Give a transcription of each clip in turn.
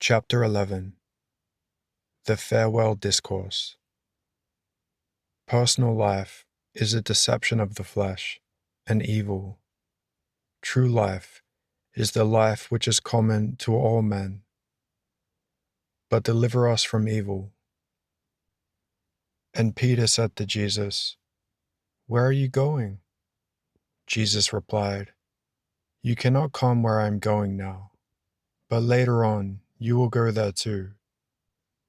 Chapter 11. The Farewell Discourse. Personal life is a deception of the flesh, an evil. True life is the life which is common to all men. But deliver us from evil. And Peter said to Jesus, "Where are you going?" Jesus replied, "You cannot come where I am going now, but later on you will go there too."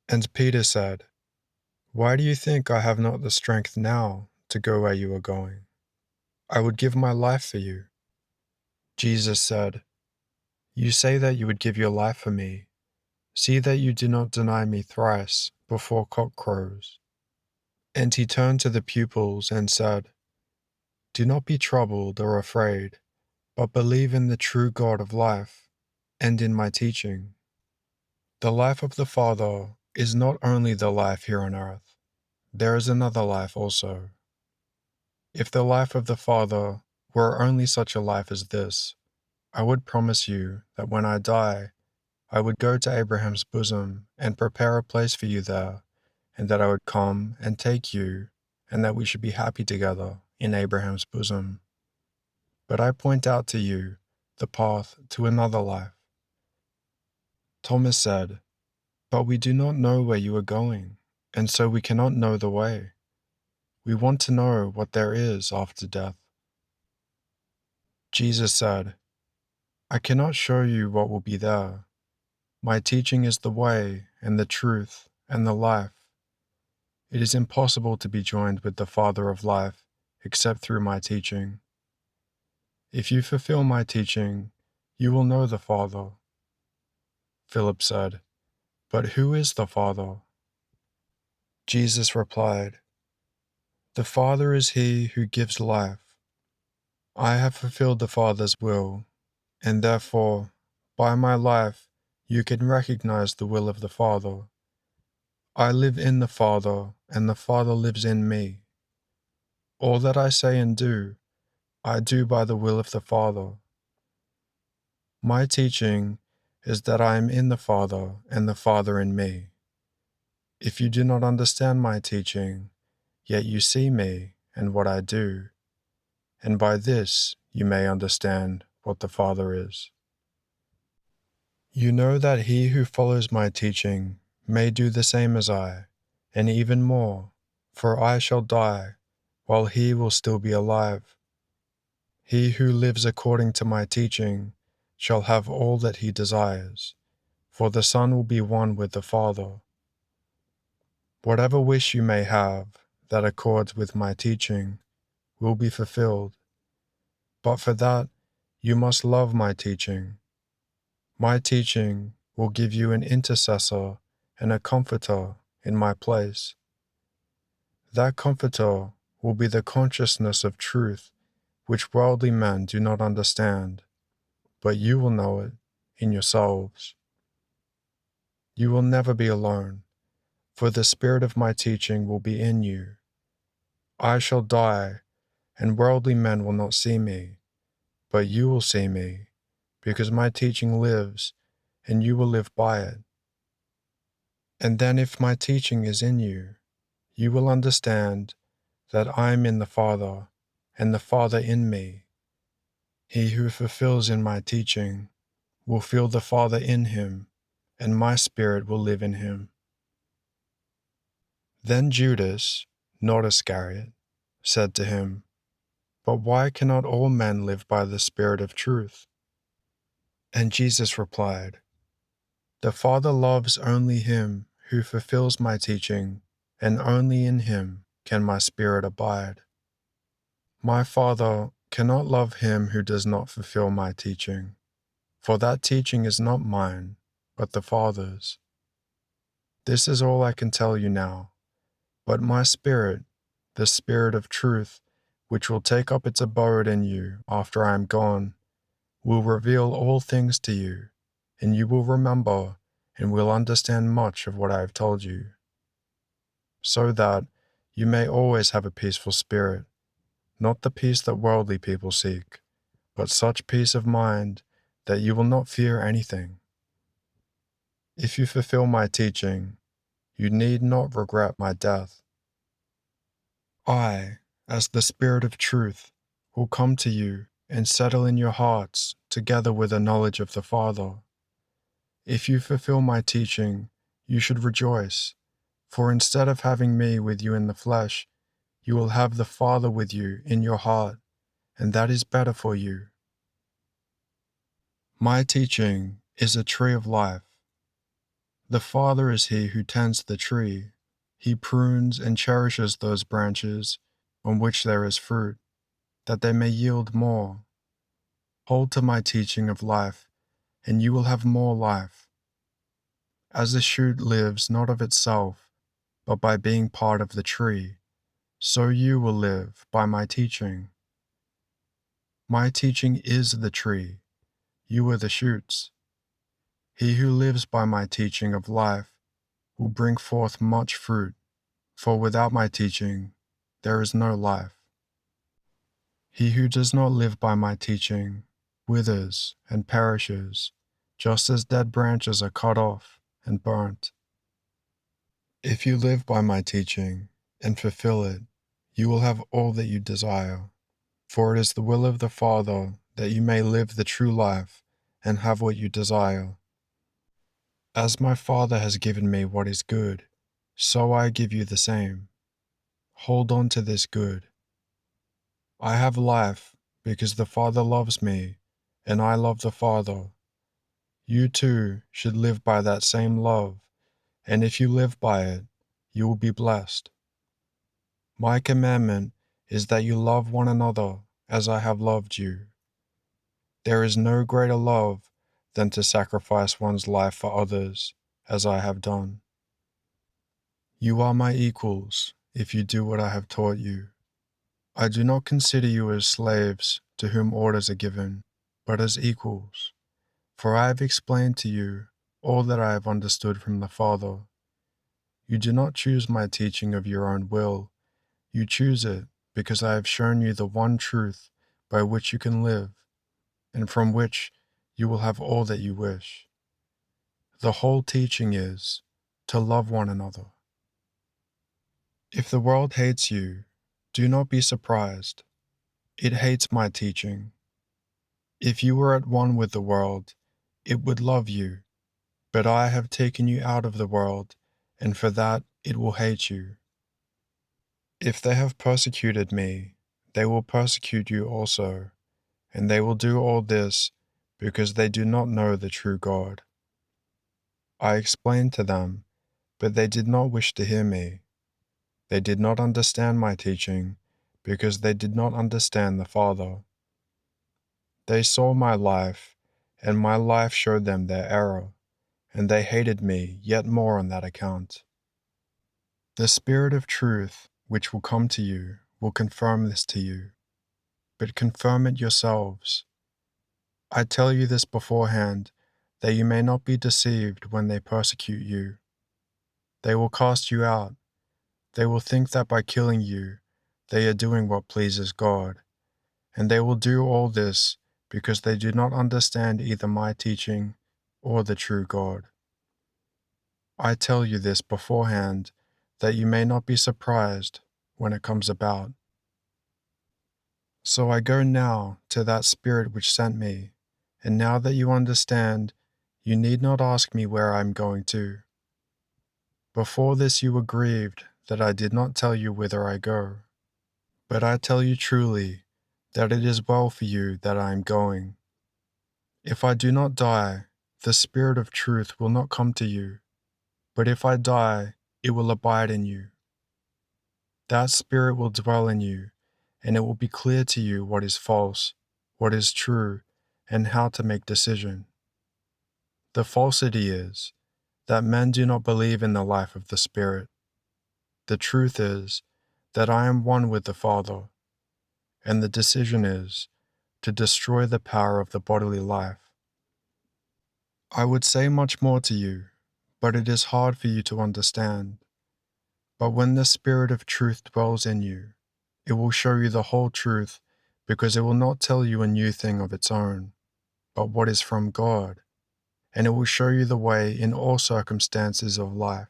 And Peter said, "Why do you think I have not the strength now to go where you are going? I would give my life for you." Jesus said, "You say that you would give your life for me. See that you do not deny me thrice before cock crows." And he turned to the pupils and said, "Do not be troubled or afraid, but believe in the true God of life and in my teaching. The life of the Father is not only the life here on earth. There is another life also. If the life of the Father were only such a life as this, I would promise you that when I die, I would go to Abraham's bosom and prepare a place for you there, and that I would come and take you, and that we should be happy together in Abraham's bosom. But I point out to you the path to another life." Thomas said, "But we do not know where you are going, and so we cannot know the way. We want to know what there is after death." Jesus said, "I cannot show you what will be there. My teaching is the way and the truth and the life. It is impossible to be joined with the Father of life except through my teaching. If you fulfill my teaching, you will know the Father." Philip said, "But who is the Father?" Jesus replied, "The Father is he who gives life. I have fulfilled the Father's will, and therefore, by my life, you can recognize the will of the Father. I live in the Father, and the Father lives in me. All that I say and do, I do by the will of the Father. My teaching is that I am in the Father, and the Father in me. If you do not understand my teaching, yet you see me and what I do, and by this you may understand what the Father is. You know that he who follows my teaching may do the same as I, and even more, for I shall die, while he will still be alive. He who lives according to my teaching shall have all that he desires, for the Son will be one with the Father. Whatever wish you may have that accords with my teaching will be fulfilled, but for that you must love my teaching. My teaching will give you an intercessor and a comforter in my place. That comforter will be the consciousness of truth which worldly men do not understand, but you will know it in yourselves. You will never be alone, for the spirit of my teaching will be in you. I shall die, and worldly men will not see me, but you will see me, because my teaching lives, and you will live by it. And then if my teaching is in you, you will understand that I am in the Father, and the Father in me. He who fulfills in my teaching will feel the Father in him, and my spirit will live in him." Then Judas, not Iscariot, said to him, "But why cannot all men live by the Spirit of truth?" And Jesus replied, "The Father loves only him who fulfills my teaching, and only in him can my spirit abide. My Father cannot love him who does not fulfill my teaching, for that teaching is not mine, but the Father's. This is all I can tell you now, but my Spirit, the Spirit of truth, which will take up its abode in you after I am gone, will reveal all things to you, and you will remember and will understand much of what I have told you, so that you may always have a peaceful spirit, not the peace that worldly people seek, but such peace of mind that you will not fear anything." If you fulfill my teaching, you need not regret my death. I, as the Spirit of truth, will come to you and settle in your hearts together with a knowledge of the Father. If you fulfill my teaching, you should rejoice, for instead of having me with you in the flesh, you will have the Father with you in your heart, and that is better for you. My teaching is a tree of life. The Father is he who tends the tree. He prunes and cherishes those branches on which there is fruit, that they may yield more. Hold to my teaching of life, and you will have more life. As a shoot lives not of itself, but by being part of the tree, so you will live by my teaching. My teaching is the tree, you are the shoots. He who lives by my teaching of life will bring forth much fruit, for without my teaching there is no life. He who does not live by my teaching withers and perishes, just as dead branches are cut off and burnt. If you live by my teaching and fulfill it, you will have all that you desire. For it is the will of the Father that you may live the true life and have what you desire. As my Father has given me what is good, so I give you the same. Hold on to this good. I have life because the Father loves me, and I love the Father. You too should live by that same love, and if you live by it, you will be blessed. My commandment is that you love one another as I have loved you. There is no greater love than to sacrifice one's life for others, as I have done. You are my equals if you do what I have taught you. I do not consider you as slaves to whom orders are given, but as equals. For I have explained to you all that I have understood from the Father. You do not choose my teaching of your own will. You choose it because I have shown you the one truth by which you can live, and from which you will have all that you wish. The whole teaching is to love one another. If the world hates you, do not be surprised. It hates my teaching. If you were at one with the world, it would love you. But I have taken you out of the world, and for that it will hate you. If they have persecuted me, they will persecute you also, and they will do all this because they do not know the true God. I explained to them, but they did not wish to hear me. They did not understand my teaching because they did not understand the Father. They saw my life, and my life showed them their error, and they hated me yet more on that account. The Spirit of truth, which will come to you, will confirm this to you, but confirm it yourselves. I tell you this beforehand, that you may not be deceived when they persecute you. They will cast you out. They will think that by killing you, they are doing what pleases God. And they will do all this because they do not understand either my teaching or the true God. I tell you this beforehand, that you may not be surprised when it comes about. So I go now to that Spirit which sent me, and now that you understand, you need not ask me where I am going to. Before this you were grieved that I did not tell you whither I go. But I tell you truly that it is well for you that I am going. If I do not die, the Spirit of truth will not come to you, but if I die, it will abide in you. That Spirit will dwell in you, and it will be clear to you what is false, what is true, and how to make decision. The falsity is that men do not believe in the life of the Spirit. The truth is that I am one with the Father, and the decision is to destroy the power of the bodily life. I would say much more to you, but it is hard for you to understand. But when the Spirit of truth dwells in you, it will show you the whole truth, because it will not tell you a new thing of its own, but what is from God, and it will show you the way in all circumstances of life.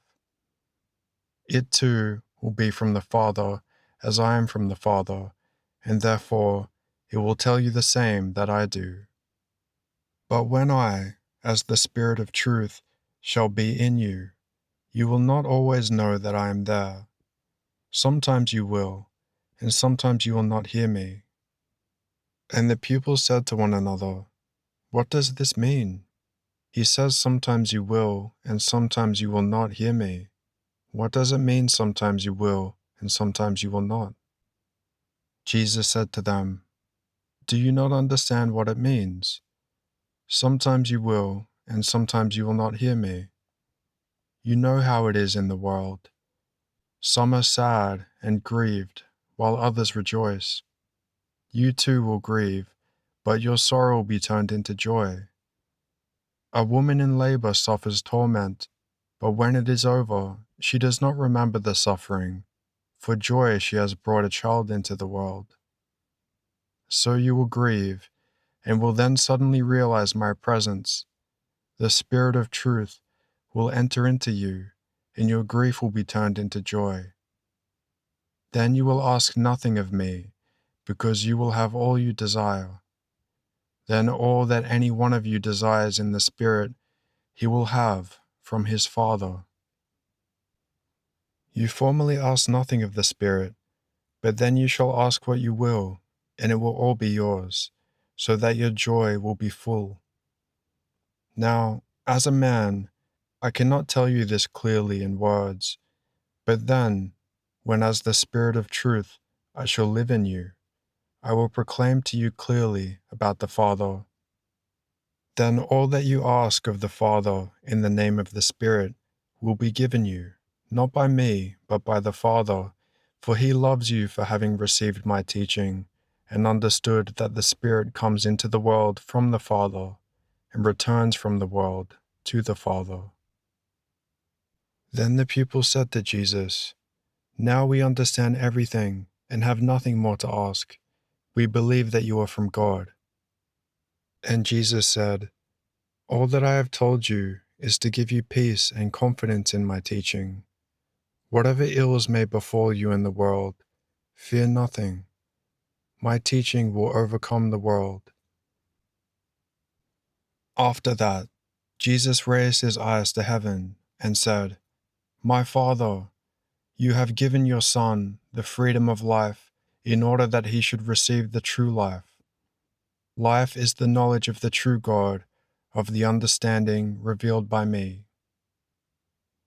It too will be from the Father, as I am from the Father, and therefore it will tell you the same that I do. But when I, as the Spirit of truth, shall be in you, you will not always know that I am there. Sometimes you will, and sometimes you will not hear me. And the pupils said to one another, "What does this mean? He says sometimes you will, and sometimes you will not hear me. What does it mean sometimes you will, and sometimes you will not?" Jesus said to them, "Do you not understand what it means? Sometimes you will, and sometimes you will not hear me. You know how it is in the world. Some are sad and grieved, while others rejoice. You too will grieve, but your sorrow will be turned into joy. A woman in labor suffers torment, but when it is over, she does not remember the suffering. For joy she has brought a child into the world. So you will grieve, and will then suddenly realize my presence. The Spirit of truth will enter into you, and your grief will be turned into joy. Then you will ask nothing of me, because you will have all you desire. Then all that any one of you desires in the Spirit, he will have from his Father. You formerly asked nothing of the Spirit, but then you shall ask what you will, and it will all be yours, so that your joy will be full. Now, as a man, I cannot tell you this clearly in words, but then, when as the Spirit of truth I shall live in you, I will proclaim to you clearly about the Father. Then all that you ask of the Father in the name of the Spirit will be given you, not by me, but by the Father, for he loves you for having received my teaching and understood that the Spirit comes into the world from the Father and returns from the world to the Father. Then the pupils said to Jesus, "Now we understand everything and have nothing more to ask. We believe that you are from God." And Jesus said, "All that I have told you is to give you peace and confidence in my teaching. Whatever ills may befall you in the world, fear nothing. My teaching will overcome the world." After that, Jesus raised his eyes to heaven and said, "My Father, you have given your Son the freedom of life in order that he should receive the true life. Life is the knowledge of the true God, of the understanding revealed by me.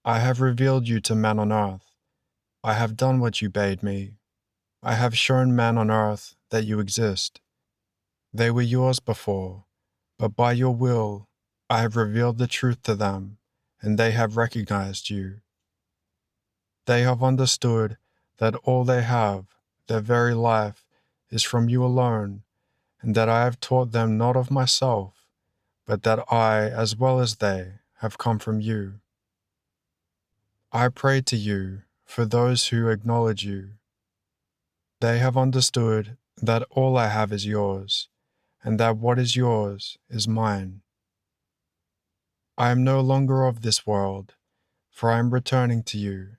I have revealed you to men on earth. I have done what you bade me. I have shown men on earth that you exist. They were yours before, but by your will I have revealed the truth to them, and they have recognized you. They have understood that all they have, their very life, is from you alone, and that I have taught them not of myself, but that I, as well as they, have come from you. I pray to you for those who acknowledge you. They have understood that all I have is yours, and that what is yours is mine. I am no longer of this world, for I am returning to you,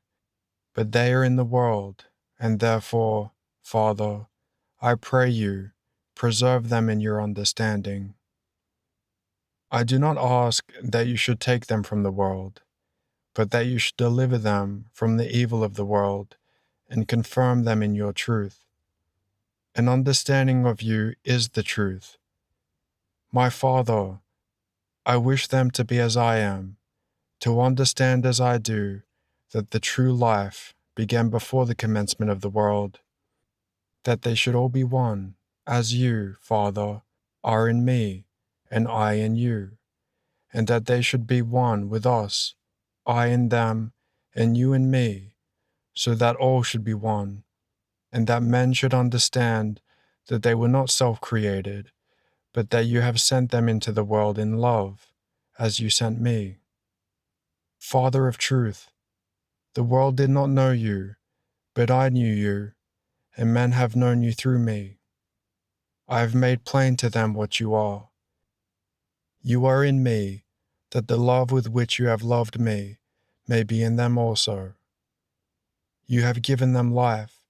but they are in the world, and therefore, Father, I pray you, preserve them in your understanding. I do not ask that you should take them from the world, but that you should deliver them from the evil of the world and confirm them in your truth. An understanding of you is the truth. My Father, I wish them to be as I am, to understand as I do that the true life began before the commencement of the world, that they should all be one, as you, Father, are in me, and I in you, and that they should be one with us, I in them, and you in me, so that all should be one, and that men should understand that they were not self-created, but that you have sent them into the world in love, as you sent me. Father of truth, the world did not know you, but I knew you, and men have known you through me. I have made plain to them what you are. You are in me, that the love with which you have loved me may be in them also. You have given them life,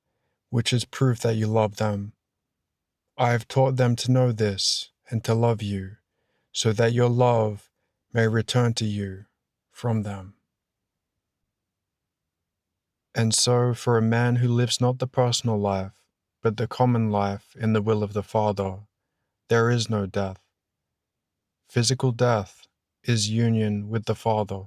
which is proof that you love them. I have taught them to know this and to love you, so that your love may return to you from them. And so, for a man who lives not the personal life, but the common life in the will of the Father, there is no death. Physical death is union with the Father.